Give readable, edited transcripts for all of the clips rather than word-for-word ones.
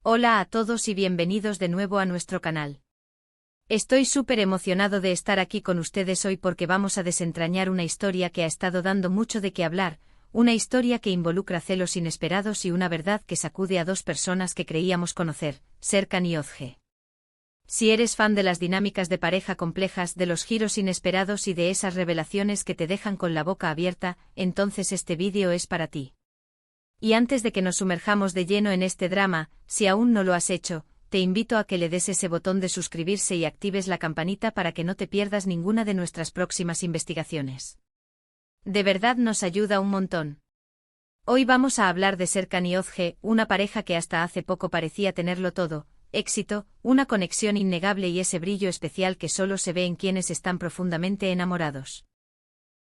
Hola a todos y bienvenidos de nuevo a nuestro canal. Estoy súper emocionado de estar aquí con ustedes hoy porque vamos a desentrañar una historia que ha estado dando mucho de qué hablar, una historia que involucra celos inesperados y una verdad que sacude a dos personas que creíamos conocer, Serkan y Özge. Si eres fan de las dinámicas de pareja complejas, de los giros inesperados y de esas revelaciones que te dejan con la boca abierta, entonces este vídeo es para ti. Y antes de que nos sumerjamos de lleno en este drama, si aún no lo has hecho, te invito a que le des ese botón de suscribirse y actives la campanita para que no te pierdas ninguna de nuestras próximas investigaciones. De verdad nos ayuda un montón. Hoy vamos a hablar de Serkan y Özge, una pareja que hasta hace poco parecía tenerlo todo: éxito, una conexión innegable y ese brillo especial que solo se ve en quienes están profundamente enamorados.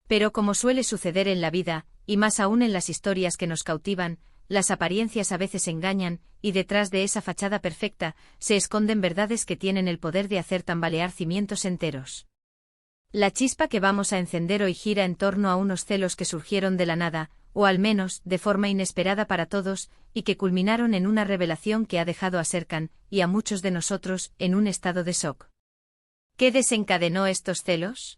Pero como suele suceder en la vida, y más aún en las historias que nos cautivan, las apariencias a veces engañan, y detrás de esa fachada perfecta, se esconden verdades que tienen el poder de hacer tambalear cimientos enteros. La chispa que vamos a encender hoy gira en torno a unos celos que surgieron de la nada, o al menos, de forma inesperada para todos, y que culminaron en una revelación que ha dejado a Serkan, y a muchos de nosotros, en un estado de shock. ¿Qué desencadenó estos celos?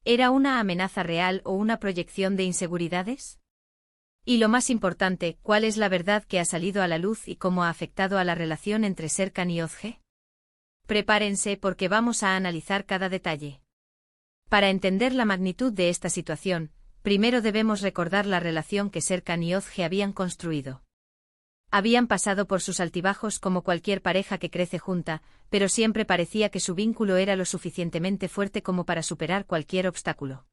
¿Era una amenaza real o una proyección de inseguridades? Y lo más importante, ¿cuál es la verdad que ha salido a la luz y cómo ha afectado a la relación entre Serkan y Özge? Prepárense porque vamos a analizar cada detalle. Para entender la magnitud de esta situación, primero debemos recordar la relación que Serkan y Özge habían construido. Habían pasado por sus altibajos como cualquier pareja que crece junta, pero siempre parecía que su vínculo era lo suficientemente fuerte como para superar cualquier obstáculo.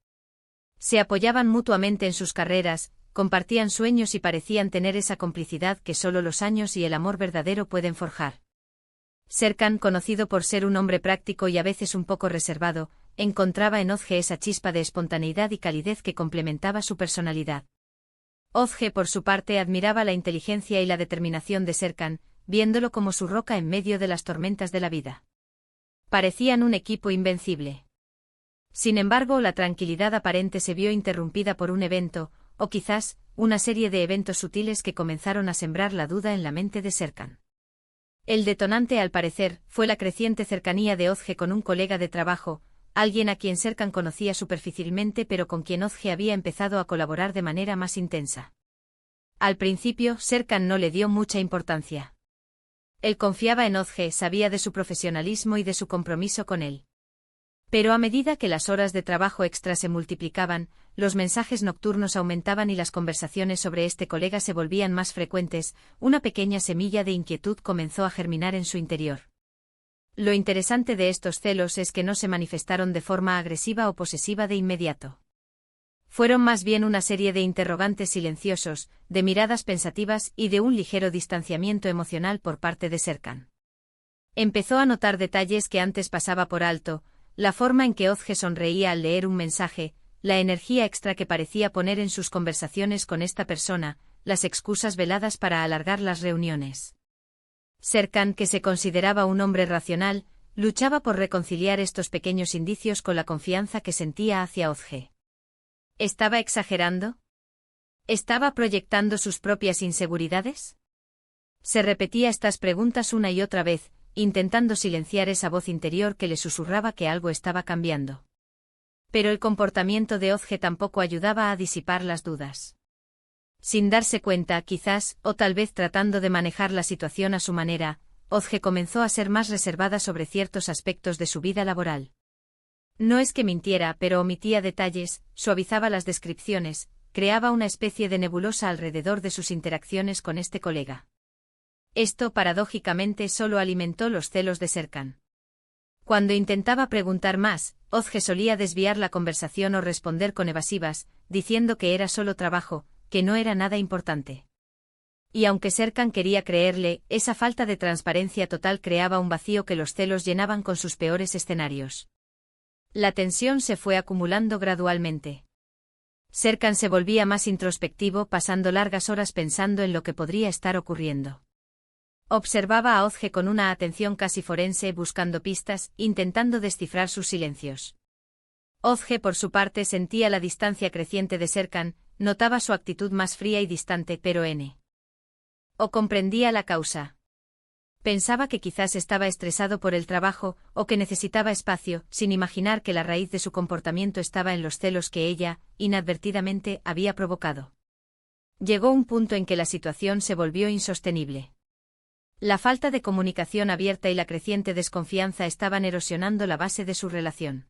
Se apoyaban mutuamente en sus carreras, compartían sueños y parecían tener esa complicidad que solo los años y el amor verdadero pueden forjar. Serkan, conocido por ser un hombre práctico y a veces un poco reservado, encontraba en Özge esa chispa de espontaneidad y calidez que complementaba su personalidad. Özge, por su parte, admiraba la inteligencia y la determinación de Serkan, viéndolo como su roca en medio de las tormentas de la vida. Parecían un equipo invencible. Sin embargo, la tranquilidad aparente se vio interrumpida por un evento, o quizás, una serie de eventos sutiles que comenzaron a sembrar la duda en la mente de Serkan. El detonante, al parecer, fue la creciente cercanía de Özge con un colega de trabajo, alguien a quien Serkan conocía superficialmente pero con quien Özge había empezado a colaborar de manera más intensa. Al principio, Serkan no le dio mucha importancia. Él confiaba en Özge, sabía de su profesionalismo y de su compromiso con él. Pero a medida que las horas de trabajo extra se multiplicaban, los mensajes nocturnos aumentaban y las conversaciones sobre este colega se volvían más frecuentes, una pequeña semilla de inquietud comenzó a germinar en su interior. Lo interesante de estos celos es que no se manifestaron de forma agresiva o posesiva de inmediato. Fueron más bien una serie de interrogantes silenciosos, de miradas pensativas y de un ligero distanciamiento emocional por parte de Serkan. Empezó a notar detalles que antes pasaba por alto: la forma en que Özge sonreía al leer un mensaje, la energía extra que parecía poner en sus conversaciones con esta persona, las excusas veladas para alargar las reuniones. Serkan, que se consideraba un hombre racional, luchaba por reconciliar estos pequeños indicios con la confianza que sentía hacia Özge. ¿Estaba exagerando? ¿Estaba proyectando sus propias inseguridades? Se repetía estas preguntas una y otra vez, intentando silenciar esa voz interior que le susurraba que algo estaba cambiando. Pero el comportamiento de Özge tampoco ayudaba a disipar las dudas. Sin darse cuenta, quizás, o tal vez tratando de manejar la situación a su manera, Özge comenzó a ser más reservada sobre ciertos aspectos de su vida laboral. No es que mintiera, pero omitía detalles, suavizaba las descripciones, creaba una especie de nebulosa alrededor de sus interacciones con este colega. Esto, paradójicamente, solo alimentó los celos de Serkan. Cuando intentaba preguntar más, Özge solía desviar la conversación o responder con evasivas, diciendo que era solo trabajo, que no era nada importante. Y aunque Serkan quería creerle, esa falta de transparencia total creaba un vacío que los celos llenaban con sus peores escenarios. La tensión se fue acumulando gradualmente. Serkan se volvía más introspectivo, pasando largas horas pensando en lo que podría estar ocurriendo. Observaba a Özge con una atención casi forense, buscando pistas, intentando descifrar sus silencios. Özge, por su parte, sentía la distancia creciente de Serkan, notaba su actitud más fría y distante, pero o comprendía la causa. Pensaba que quizás estaba estresado por el trabajo, o que necesitaba espacio, sin imaginar que la raíz de su comportamiento estaba en los celos que ella, inadvertidamente, había provocado. Llegó un punto en que la situación se volvió insostenible. La falta de comunicación abierta y la creciente desconfianza estaban erosionando la base de su relación.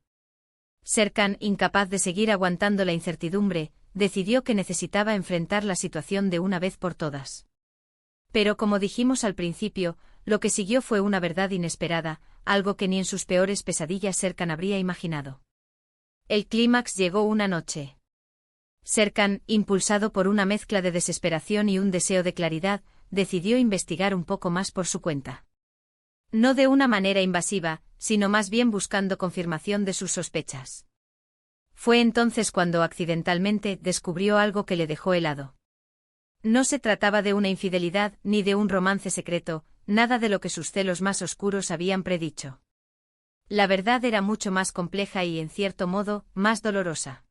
Serkan, incapaz de seguir aguantando la incertidumbre, decidió que necesitaba enfrentar la situación de una vez por todas. Pero como dijimos al principio, lo que siguió fue una verdad inesperada, algo que ni en sus peores pesadillas Serkan habría imaginado. El clímax llegó una noche. Serkan, impulsado por una mezcla de desesperación y un deseo de claridad, decidió investigar un poco más por su cuenta. No de una manera invasiva, sino más bien buscando confirmación de sus sospechas. Fue entonces cuando accidentalmente descubrió algo que le dejó helado. No se trataba de una infidelidad ni de un romance secreto, nada de lo que sus celos más oscuros habían predicho. La verdad era mucho más compleja y, en cierto modo, más dolorosa.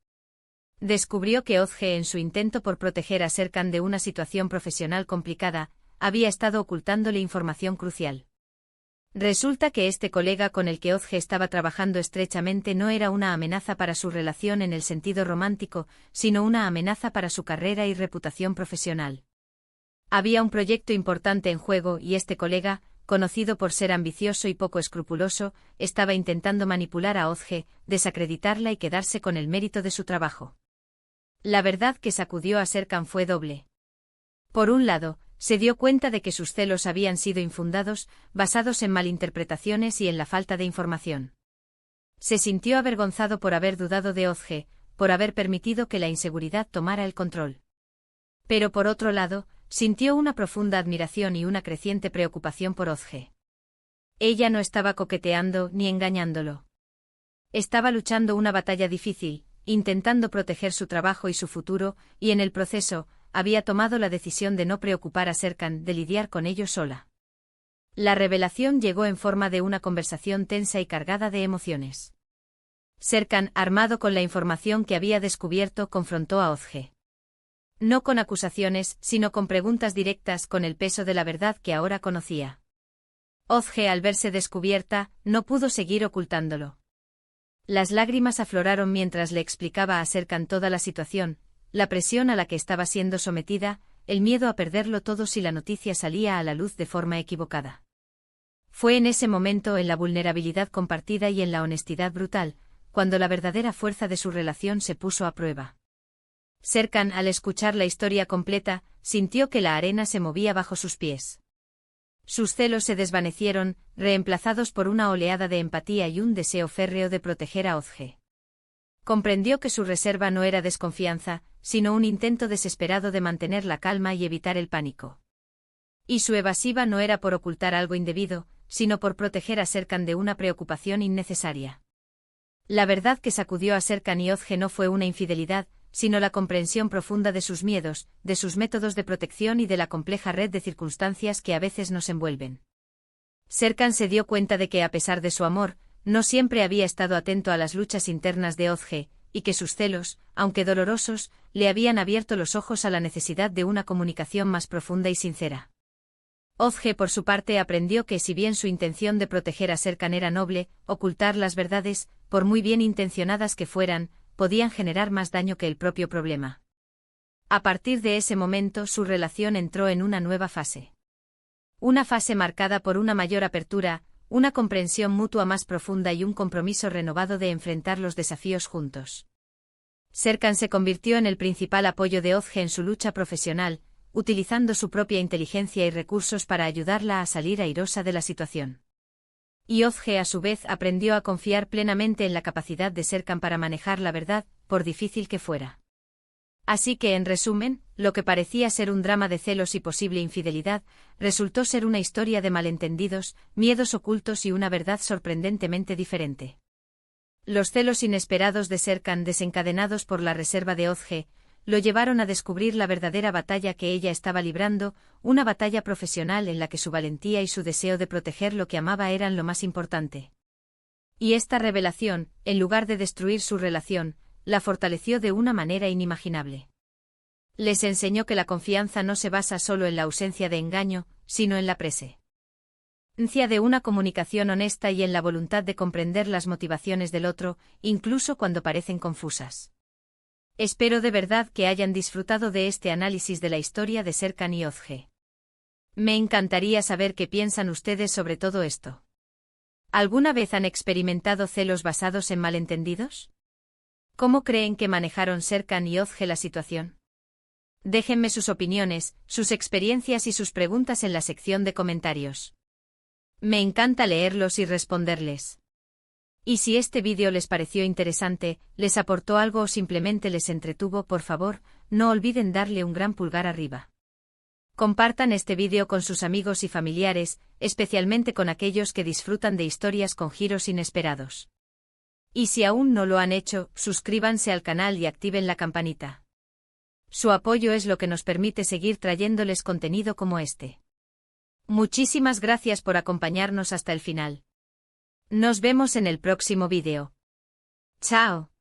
Descubrió que Ozge, en su intento por proteger a Serkan de una situación profesional complicada, había estado ocultándole información crucial. Resulta que este colega con el que Ozge estaba trabajando estrechamente no era una amenaza para su relación en el sentido romántico, sino una amenaza para su carrera y reputación profesional. Había un proyecto importante en juego y este colega, conocido por ser ambicioso y poco escrupuloso, estaba intentando manipular a Ozge, desacreditarla y quedarse con el mérito de su trabajo. La verdad que sacudió a Serkan fue doble. Por un lado, se dio cuenta de que sus celos habían sido infundados, basados en malinterpretaciones y en la falta de información. Se sintió avergonzado por haber dudado de Ozge, por haber permitido que la inseguridad tomara el control. Pero por otro lado, sintió una profunda admiración y una creciente preocupación por Ozge. Ella no estaba coqueteando ni engañándolo. Estaba luchando una batalla difícil, intentando proteger su trabajo y su futuro, y en el proceso, había tomado la decisión de no preocupar a Serkan, de lidiar con ello sola. La revelación llegó en forma de una conversación tensa y cargada de emociones. Serkan, armado con la información que había descubierto, confrontó a Ozge. No con acusaciones, sino con preguntas directas, con el peso de la verdad que ahora conocía. Ozge, al verse descubierta, no pudo seguir ocultándolo. Las lágrimas afloraron mientras le explicaba a Serkan toda la situación, la presión a la que estaba siendo sometida, el miedo a perderlo todo si la noticia salía a la luz de forma equivocada. Fue en ese momento, en la vulnerabilidad compartida y en la honestidad brutal, cuando la verdadera fuerza de su relación se puso a prueba. Serkan, al escuchar la historia completa, sintió que la arena se movía bajo sus pies. Sus celos se desvanecieron, reemplazados por una oleada de empatía y un deseo férreo de proteger a Ozge. Comprendió que su reserva no era desconfianza, sino un intento desesperado de mantener la calma y evitar el pánico. Y su evasiva no era por ocultar algo indebido, sino por proteger a Serkan de una preocupación innecesaria. La verdad que sacudió a Serkan y Ozge no fue una infidelidad, sino la comprensión profunda de sus miedos, de sus métodos de protección y de la compleja red de circunstancias que a veces nos envuelven. Serkan se dio cuenta de que, a pesar de su amor, no siempre había estado atento a las luchas internas de Ozge, y que sus celos, aunque dolorosos, le habían abierto los ojos a la necesidad de una comunicación más profunda y sincera. Ozge, por su parte, aprendió que, si bien su intención de proteger a Serkan era noble, ocultar las verdades, por muy bien intencionadas que fueran, podían generar más daño que el propio problema. A partir de ese momento, su relación entró en una nueva fase. Una fase marcada por una mayor apertura, una comprensión mutua más profunda y un compromiso renovado de enfrentar los desafíos juntos. Serkan se convirtió en el principal apoyo de Ozge en su lucha profesional, utilizando su propia inteligencia y recursos para ayudarla a salir airosa de la situación. Y Ozge, a su vez, aprendió a confiar plenamente en la capacidad de Serkan para manejar la verdad, por difícil que fuera. Así que, en resumen, lo que parecía ser un drama de celos y posible infidelidad, resultó ser una historia de malentendidos, miedos ocultos y una verdad sorprendentemente diferente. Los celos inesperados de Serkan, desencadenados por la reserva de Ozge, lo llevaron a descubrir la verdadera batalla que ella estaba librando, una batalla profesional en la que su valentía y su deseo de proteger lo que amaba eran lo más importante. Y esta revelación, en lugar de destruir su relación, la fortaleció de una manera inimaginable. Les enseñó que la confianza no se basa solo en la ausencia de engaño, sino en la de una comunicación honesta y en la voluntad de comprender las motivaciones del otro, incluso cuando parecen confusas. Espero de verdad que hayan disfrutado de este análisis de la historia de Serkan y Özge. Me encantaría saber qué piensan ustedes sobre todo esto. ¿Alguna vez han experimentado celos basados en malentendidos? ¿Cómo creen que manejaron Serkan y Özge la situación? Déjenme sus opiniones, sus experiencias y sus preguntas en la sección de comentarios. Me encanta leerlos y responderles. Y si este vídeo les pareció interesante, les aportó algo o simplemente les entretuvo, por favor, no olviden darle un gran pulgar arriba. Compartan este vídeo con sus amigos y familiares, especialmente con aquellos que disfrutan de historias con giros inesperados. Y si aún no lo han hecho, suscríbanse al canal y activen la campanita. Su apoyo es lo que nos permite seguir trayéndoles contenido como este. Muchísimas gracias por acompañarnos hasta el final. Nos vemos en el próximo vídeo. ¡Chao!